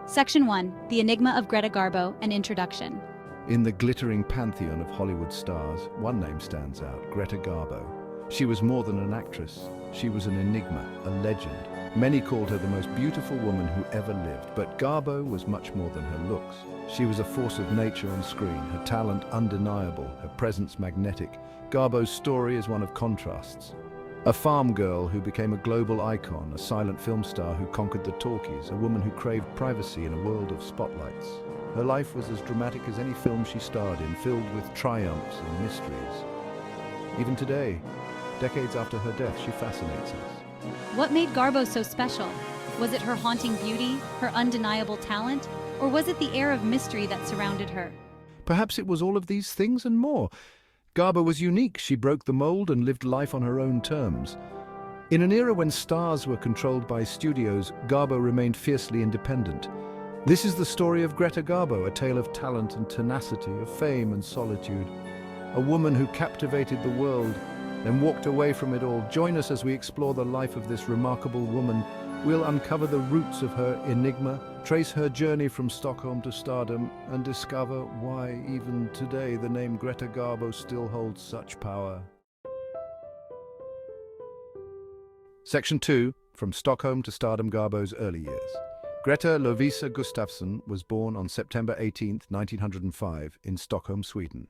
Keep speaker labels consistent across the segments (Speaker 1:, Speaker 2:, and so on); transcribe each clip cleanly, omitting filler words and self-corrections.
Speaker 1: Section 1. The Enigma of Greta Garbo, an Introduction.
Speaker 2: In the glittering pantheon of Hollywood stars, one name stands out, Greta Garbo. She was more than an actress. She was an enigma, a legend. Many called her the most beautiful woman who ever lived, but Garbo was much more than her looks. She was a force of nature on screen, her talent undeniable, her presence magnetic. Garbo's story is one of contrasts. A farm girl who became a global icon, a silent film star who conquered the talkies, a woman who craved privacy in a world of spotlights. Her life was as dramatic as any film she starred in, filled with triumphs and mysteries. Even today, decades after her death, she fascinates us.
Speaker 1: What made Garbo so special? Was it her haunting beauty, her undeniable talent, or was it the air of mystery that surrounded her?
Speaker 2: Perhaps it was all of these things and more. Garbo was unique. She broke the mold and lived life on her own terms. In an era when stars were controlled by studios, Garbo remained fiercely independent. This is the story of Greta Garbo, a tale of talent and tenacity, of fame and solitude. A woman who captivated the world, then walked away from it all. Join us as we explore the life of this remarkable woman. We'll uncover the roots of her enigma, trace her journey from Stockholm to stardom, and discover why, even today, the name Greta Garbo still holds such power. Section 2. From Stockholm to stardom, Garbo's early years. Greta Lovisa Gustafsson was born on September 18, 1905, in Stockholm, Sweden.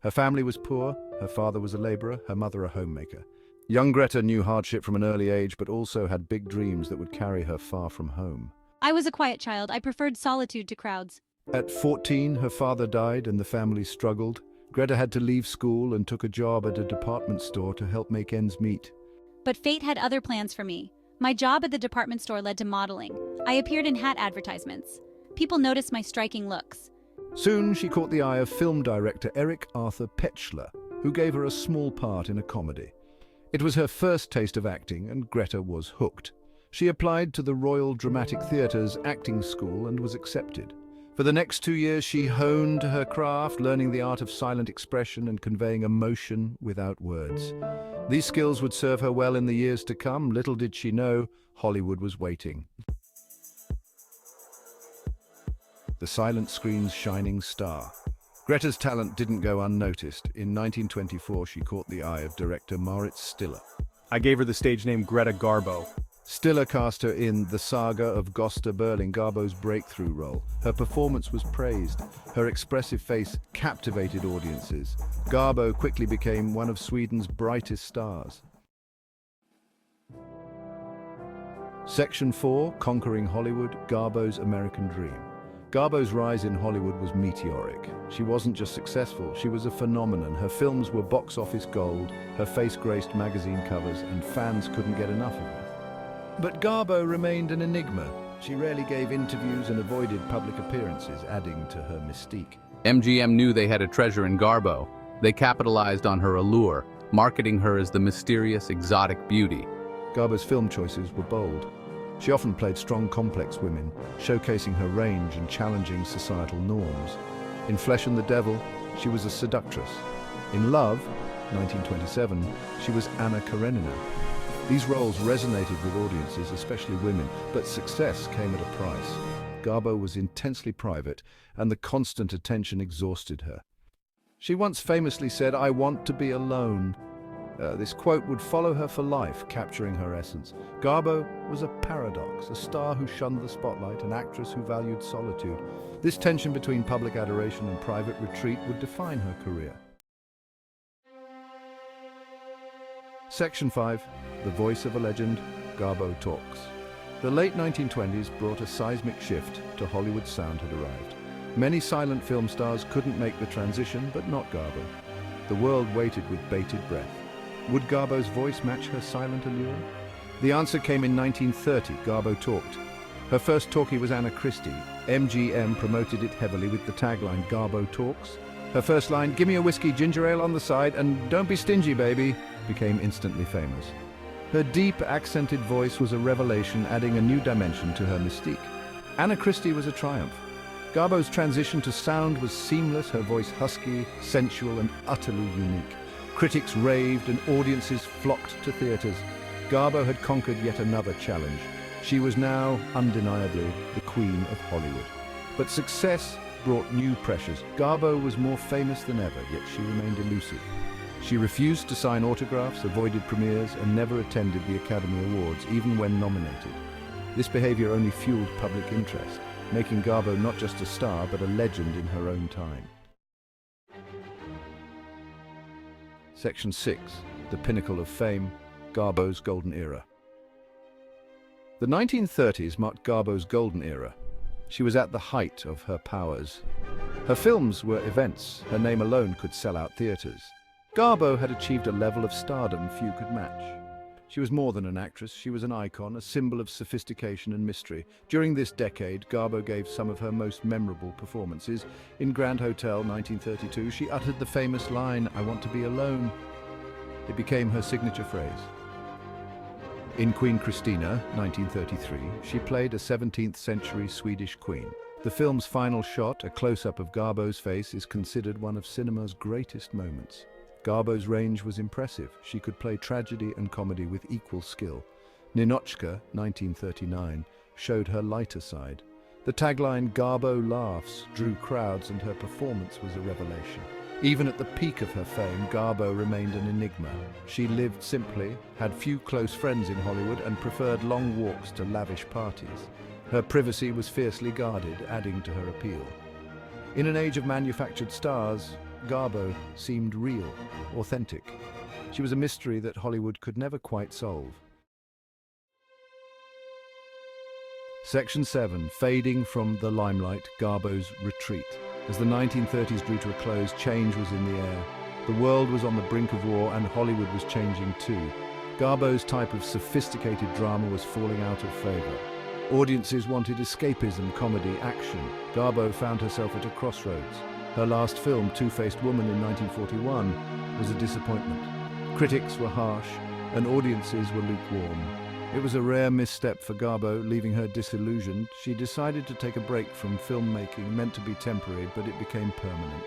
Speaker 2: Her family was poor, her father was a labourer, her mother a homemaker. Young Greta knew hardship from an early age, but also had big dreams that would carry her far from home.
Speaker 1: I was a quiet child. I preferred solitude to crowds.
Speaker 2: At 14, her father died and the family struggled. Greta had to leave school and took a job at a department store to help make ends meet.
Speaker 1: But fate had other plans for me. My job at the department store led to modeling. I appeared in hat advertisements. People noticed my striking looks.
Speaker 2: Soon she caught the eye of film director Eric Arthur Petschler, who gave her a small part in a comedy. It was her first taste of acting, and Greta was hooked. She applied to the Royal Dramatic Theatre's acting school and was accepted. For the next 2 years, she honed her craft, learning the art of silent expression and conveying emotion without words. These skills would serve her well in the years to come. Little did she know, Hollywood was waiting. The silent screen's shining star. Greta's talent didn't go unnoticed. In 1924, she caught the eye of director Mauritz Stiller.
Speaker 3: I gave her the stage name Greta Garbo.
Speaker 2: Stiller cast her in the Saga of Gösta Berling, Garbo's breakthrough role. Her performance was praised. Her expressive face captivated audiences. Garbo quickly became one of Sweden's brightest stars. Section 4, Conquering Hollywood, Garbo's American Dream. Garbo's rise in Hollywood was meteoric. She wasn't just successful, she was a phenomenon. Her films were box office gold, her face graced magazine covers, and fans couldn't get enough of her. But Garbo remained an enigma. She rarely gave interviews and avoided public appearances, adding to her mystique.
Speaker 4: MGM knew they had a treasure in Garbo. They capitalized on her allure, marketing her as the mysterious, exotic beauty.
Speaker 2: Garbo's film choices were bold. She often played strong, complex women, showcasing her range and challenging societal norms. In Flesh and the Devil, she was a seductress. In Love, 1927, she was Anna Karenina. These roles resonated with audiences, especially women, but success came at a price. Garbo was intensely private, and the constant attention exhausted her. She once famously said, "I want to be alone." This quote would follow her for life, capturing her essence. Garbo was a paradox, a star who shunned the spotlight, an actress who valued solitude. This tension between public adoration and private retreat would define her career. Section 5, The Voice of a Legend, Garbo Talks. The late 1920s brought a seismic shift to Hollywood's sound had arrived. Many silent film stars couldn't make the transition, but not Garbo. The world waited with bated breath. Would Garbo's voice match her silent allure? The answer came in 1930, Garbo talked. Her first talkie was Anna Christie. MGM promoted it heavily with the tagline, Garbo Talks. Her first line, "Give me a whiskey, ginger ale on the side, and don't be stingy, baby," became instantly famous. Her deep, accented voice was a revelation, adding a new dimension to her mystique. Anna Christie was a triumph. Garbo's transition to sound was seamless, her voice husky, sensual, and utterly unique. Critics raved and audiences flocked to theaters. Garbo had conquered yet another challenge. She was now undeniably the queen of Hollywood. But success brought new pressures. Garbo was more famous than ever, yet she remained elusive. She refused to sign autographs, avoided premieres, and never attended the Academy Awards, even when nominated. This behavior only fueled public interest, making Garbo not just a star, but a legend in her own time. Section 6. The pinnacle of fame, Garbo's golden era. The 1930s marked Garbo's golden era. She was at the height of her powers. Her films were events. Her name alone could sell out theaters. Garbo had achieved a level of stardom few could match. She was more than an actress. She was an icon, a symbol of sophistication and mystery. During this decade, Garbo gave some of her most memorable performances. In Grand Hotel, 1932, she uttered the famous line, "I want to be alone." It became her signature phrase. In Queen Christina, 1933, she played a 17th century Swedish queen. The film's final shot, a close-up of Garbo's face, is considered one of cinema's greatest moments. Garbo's range was impressive. She could play tragedy and comedy with equal skill. Ninotchka, 1939, showed her lighter side. The tagline, "Garbo laughs," drew crowds, and her performance was a revelation. Even at the peak of her fame, Garbo remained an enigma. She lived simply, had few close friends in Hollywood, and preferred long walks to lavish parties. Her privacy was fiercely guarded, adding to her appeal. In an age of manufactured stars, Garbo seemed real, authentic. She was a mystery that Hollywood could never quite solve. Section 7. Fading from the limelight, Garbo's retreat. As the 1930s drew to a close, change was in the air. The world was on the brink of war, and Hollywood was changing too. Garbo's type of sophisticated drama was falling out of favor. Audiences wanted escapism, comedy, action. Garbo found herself at a crossroads. Her last film, Two-Faced Woman in 1941, was a disappointment. Critics were harsh, and audiences were lukewarm. It was a rare misstep for Garbo, leaving her disillusioned. She decided to take a break from filmmaking, meant to be temporary, but it became permanent.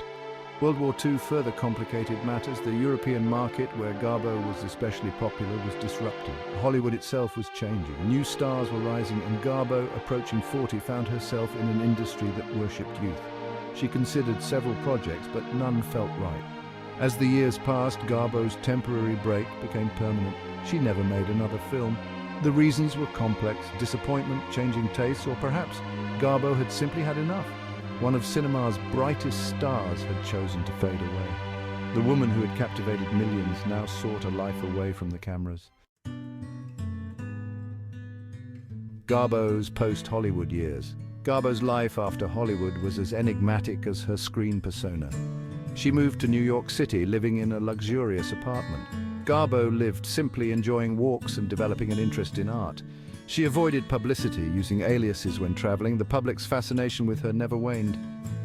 Speaker 2: World War II further complicated matters. The European market, where Garbo was especially popular, was disrupted. Hollywood itself was changing. New stars were rising, and Garbo, approaching 40, found herself in an industry that worshipped youth. She considered several projects, but none felt right. As the years passed, Garbo's temporary break became permanent. She never made another film. The reasons were complex: disappointment, changing tastes, or perhaps Garbo had simply had enough. One of cinema's brightest stars had chosen to fade away. The woman who had captivated millions now sought a life away from the cameras. Garbo's post-Hollywood years. Garbo's life after Hollywood was as enigmatic as her screen persona. She moved to New York City, living in a luxurious apartment. Garbo lived simply, enjoying walks and developing an interest in art. She avoided publicity, using aliases when traveling. The public's fascination with her never waned.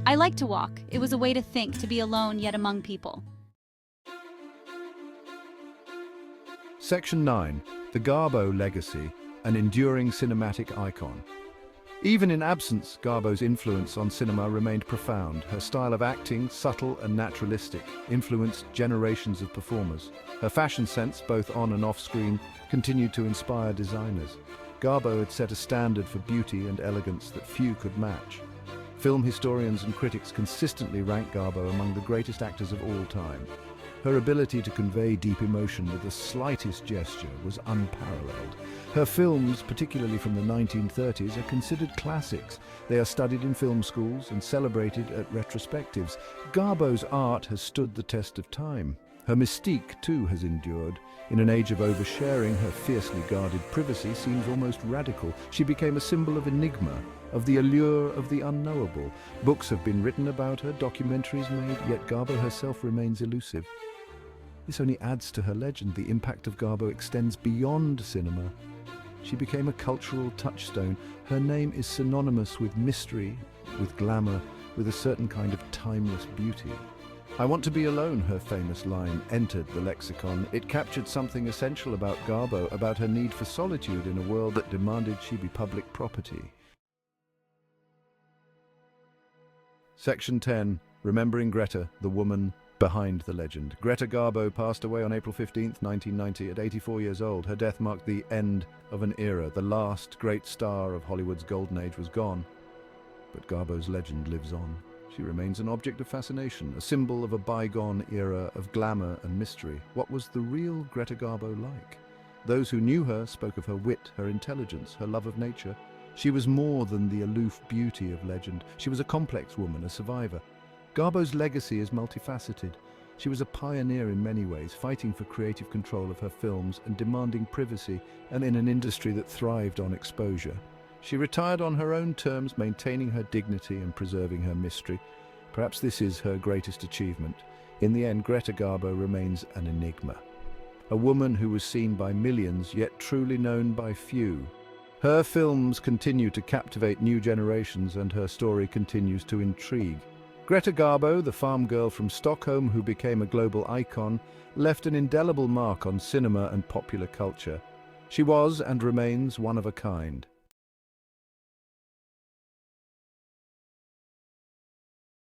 Speaker 1: I like to walk. It was a way to think, to be alone yet among people.
Speaker 2: Section 9. The Garbo Legacy, an enduring cinematic icon. Even in absence, Garbo's influence on cinema remained profound. Her style of acting, subtle and naturalistic, influenced generations of performers. Her fashion sense, both on and off screen, continued to inspire designers. Garbo had set a standard for beauty and elegance that few could match. Film historians and critics consistently rank Garbo among the greatest actors of all time. Her ability to convey deep emotion with the slightest gesture was unparalleled. Her films, particularly from the 1930s, are considered classics. They are studied in film schools and celebrated at retrospectives. Garbo's art has stood the test of time. Her mystique, too, has endured. In an age of oversharing, her fiercely guarded privacy seems almost radical. She became a symbol of enigma, of the allure of the unknowable. Books have been written about her, documentaries made, yet Garbo herself remains elusive. This only adds to her legend. The impact of Garbo extends beyond cinema. She became a cultural touchstone. Her name is synonymous with mystery, with glamour, with a certain kind of timeless beauty. "I want to be alone," her famous line, entered the lexicon. It captured something essential about Garbo, about her need for solitude in a world that demanded she be public property. Section 10. Remembering Greta, the woman behind the legend. Greta Garbo passed away on April 15, 1990, at 84 years old. Her death marked the end of an era. The last great star of Hollywood's golden age was gone. But Garbo's legend lives on. She remains an object of fascination, a symbol of a bygone era of glamour and mystery. What was the real Greta Garbo like? Those who knew her spoke of her wit, her intelligence, her love of nature. She was more than the aloof beauty of legend. She was a complex woman, a survivor. Garbo's legacy is multifaceted. She was a pioneer in many ways, fighting for creative control of her films and demanding privacy, and in an industry that thrived on exposure. She retired on her own terms, maintaining her dignity and preserving her mystery. Perhaps this is her greatest achievement. In the end, Greta Garbo remains an enigma. A woman who was seen by millions, yet truly known by few. Her films continue to captivate new generations, and her story continues to intrigue. Greta Garbo, the farm girl from Stockholm who became a global icon, left an indelible mark on cinema and popular culture. She was and remains one of a kind.